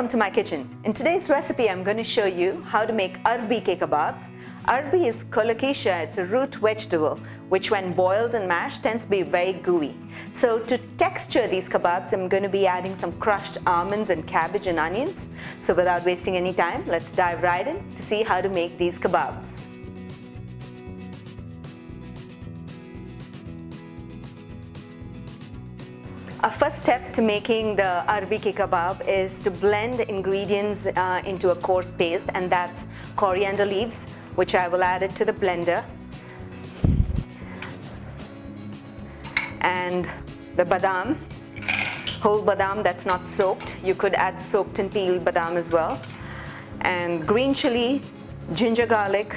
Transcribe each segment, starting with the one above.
Welcome to my kitchen. In today's recipe, I'm going to show you how to make Arbi Ke Kebabs. Arbi is Colocasia, it's a root vegetable, which when boiled and mashed tends to be very gooey. So to texture these kebabs, I'm going to be adding some crushed almonds and cabbage and onions. So without wasting any time, let's dive right in to see how to make these kebabs. Our first step to making the Arbi Ke Kebab is to blend the ingredients into a coarse paste, and that's coriander leaves, which I will add it to the blender, and the badam, whole badam that's not soaked. You could add soaked and peeled badam as well, and green chili, ginger garlic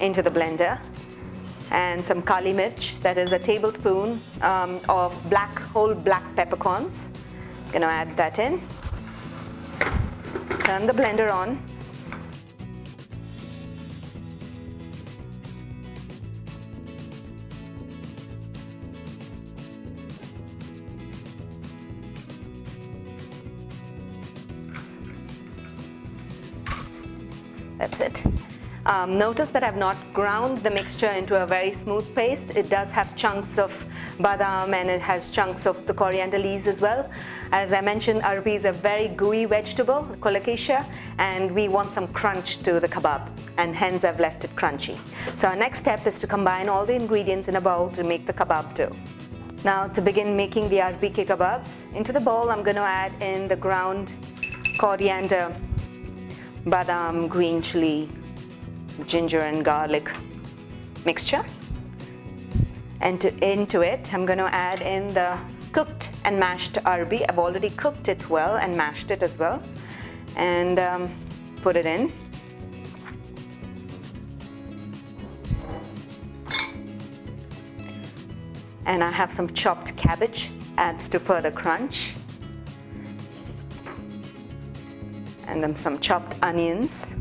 into the blender, and some kali mirch, that is a tablespoon of whole black peppercorns. I'm going to add that in. Turn the blender on. That's it. Notice that I've not ground the mixture into a very smooth paste. It does have chunks of badam and it has chunks of the coriander leaves as well. As I mentioned, Arbi is a very gooey vegetable, Colocasia, and we want some crunch to the kebab, and hence I've left it crunchy. So our next step is to combine all the ingredients in a bowl to make the kebab dough. Now to begin making the Arbi Ke Kebabs, into the bowl I'm going to add in the ground coriander, badam, green chili, ginger and garlic mixture, and into it I'm going to add in the cooked and mashed Arbi. I've already cooked it well and mashed it as well, and put it in. And I have some chopped cabbage, adds to further crunch, and then some chopped onions,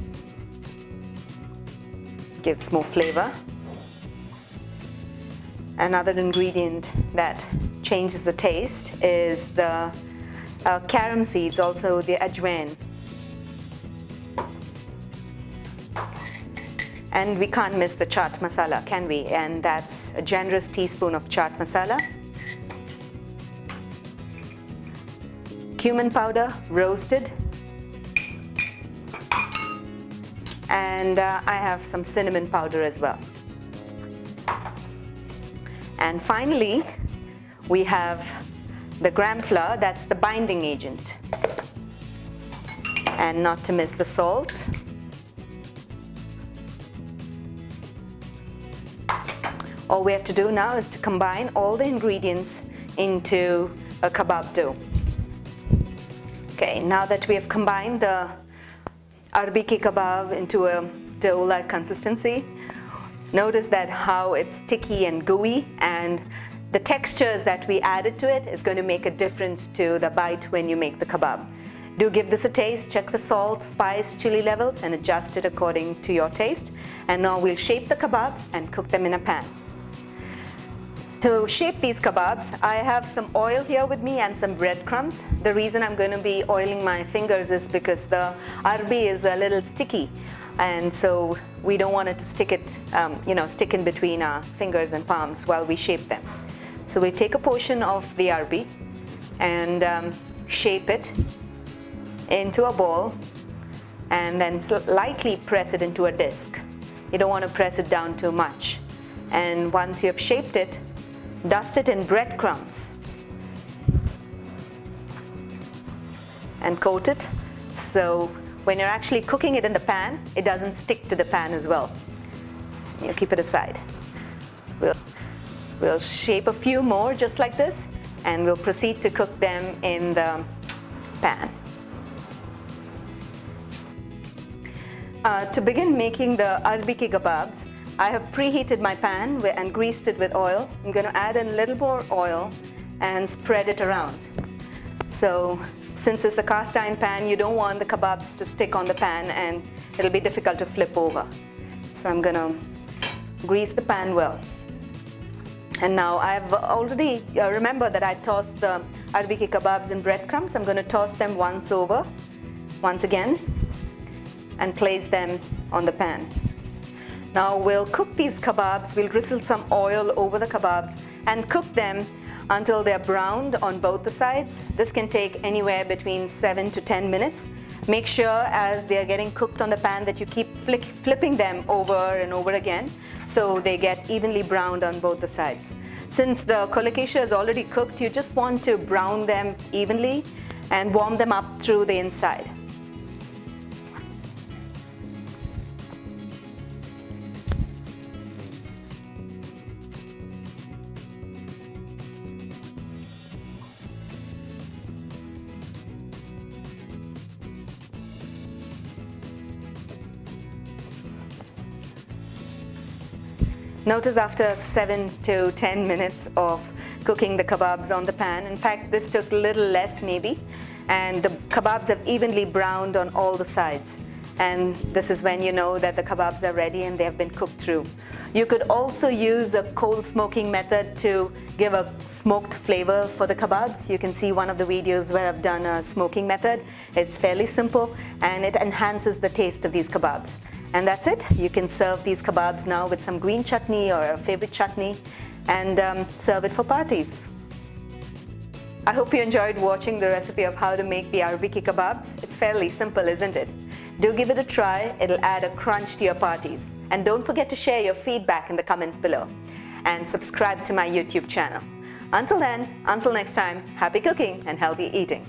gives more flavor. Another ingredient that changes the taste is the carom seeds, also the ajwain. And we can't miss the chaat masala, can we? And that's a generous teaspoon of chaat masala. Cumin powder, roasted. And I have some cinnamon powder as well. And finally, we have the gram flour, that's the binding agent. And not to miss the salt. All we have to do now is to combine all the ingredients into a kebab dough. Okay, now that we have combined the Arbi Ke Kebab into a dough-like consistency, notice that how it's sticky and gooey, and the textures that we added to it is going to make a difference to the bite when you make the kebab. Do give this a taste, check the salt, spice, chili levels, and adjust it according to your taste. And now we'll shape the kebabs and cook them in a pan. To shape these kebabs, I have some oil here with me and some breadcrumbs. The reason I'm going to be oiling my fingers is because the Arbi is a little sticky, and so we don't want it to stick in between our fingers and palms while we shape them. So we take a portion of the Arbi and shape it into a ball, and then lightly press it into a disc. You don't want to press it down too much. And once you have shaped it, dust it in breadcrumbs and coat it, so when you're actually cooking it in the pan, it doesn't stick to the pan as well. You keep it aside. We'll shape a few more just like this, and we'll proceed to cook them in the pan. To begin making the Arbi Ke Kebabs, I have preheated my pan and greased it with oil. I'm going to add in a little more oil and spread it around. So since it's a cast iron pan, you don't want the kebabs to stick on the pan and it'll be difficult to flip over. So I'm going to grease the pan well. And now I've already, remember that I tossed the Arbi Ke Kebabs in breadcrumbs. I'm going to toss them once again, and place them on the pan. Now we'll cook these kebabs. We'll drizzle some oil over the kebabs and cook them until they're browned on both the sides. This can take anywhere between 7 to 10 minutes. Make sure as they are getting cooked on the pan that you keep flipping them over and over again so they get evenly browned on both the sides. Since the colocasia is already cooked, you just want to brown them evenly and warm them up through the inside. Notice after 7 to 10 minutes of cooking the kebabs on the pan, in fact this took a little less maybe, and the kebabs have evenly browned on all the sides. And this is when you know that the kebabs are ready and they have been cooked through. You could also use a coal smoking method to give a smoked flavor for the kebabs. You can see one of the videos where I've done a smoking method. It's fairly simple and it enhances the taste of these kebabs. And that's it. You can serve these kebabs now with some green chutney or a favorite chutney and serve it for parties. I hope you enjoyed watching the recipe of how to make the Arbi Ke Kebabs. It's fairly simple, isn't it? Do give it a try. It'll add a crunch to your parties. And don't forget to share your feedback in the comments below. And subscribe to my YouTube channel. Until then, until next time, happy cooking and healthy eating.